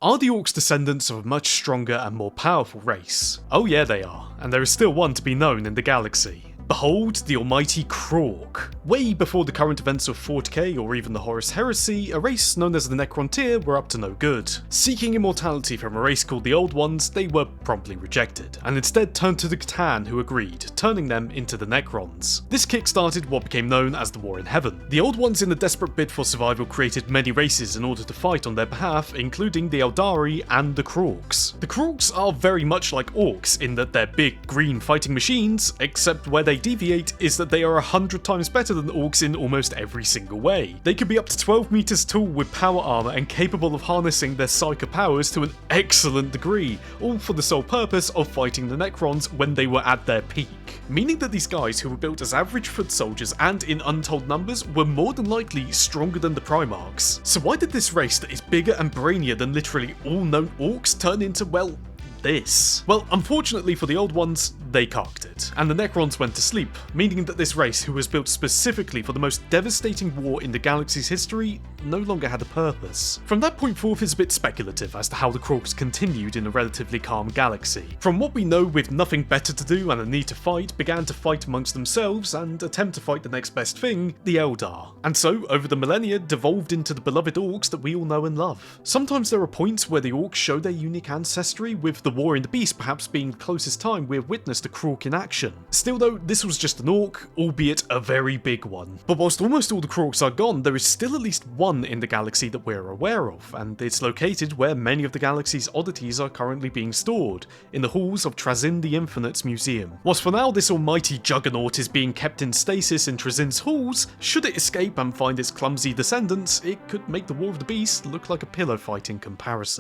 Are the Orks descendants of a much stronger and more powerful race? Oh yeah, they are, and there is still one to be known in the galaxy. Behold the almighty Krork. Way before the current events of 40k or even the Horus Heresy, a race known as the Necrontyr were up to no good. Seeking immortality from a race called the Old Ones, they were promptly rejected, and instead turned to the Catan, who agreed, turning them into the Necrons. This kick-started what became known as the War in Heaven. The Old Ones, in a desperate bid for survival, created many races in order to fight on their behalf, including the Eldari and the Krorks. The Krorks are very much like Orks in that they're big green fighting machines, except where they deviate is that they are 100 times better than Orks in almost every single way. They can be up to 12 meters tall with power armor and capable of harnessing their psyker powers to an excellent degree, all for the sole purpose of fighting the Necrons when they were at their peak. Meaning that these guys, who were built as average foot soldiers and in untold numbers, were more than likely stronger than the Primarchs. So why did this race that is bigger and brainier than literally all known Orks turn into, well, this? Well, unfortunately for the Old Ones, they carked it, and the Necrons went to sleep, meaning that this race, who was built specifically for the most devastating war in the galaxy's history, no longer had a purpose. From that point forth, it's a bit speculative as to how the Krorks continued in a relatively calm galaxy. From what we know, with nothing better to do and a need to fight, began to fight amongst themselves and attempt to fight the next best thing, the Eldar. And so, over the millennia, devolved into the beloved Orks that we all know and love. Sometimes there are points where the Orks show their unique ancestry, with the War in the Beast perhaps being the closest time we've witnessed a Krork in action. Still though, this was just an Ork, albeit a very big one. But whilst almost all the Krorks are gone, there is still at least one in the galaxy that we're aware of, and it's located where many of the galaxy's oddities are currently being stored, in the halls of Trazyn the Infinite's museum. Whilst for now this almighty juggernaut is being kept in stasis in Trazyn's halls, should it escape and find its clumsy descendants, it could make the War of the Beast look like a pillow fight in comparison.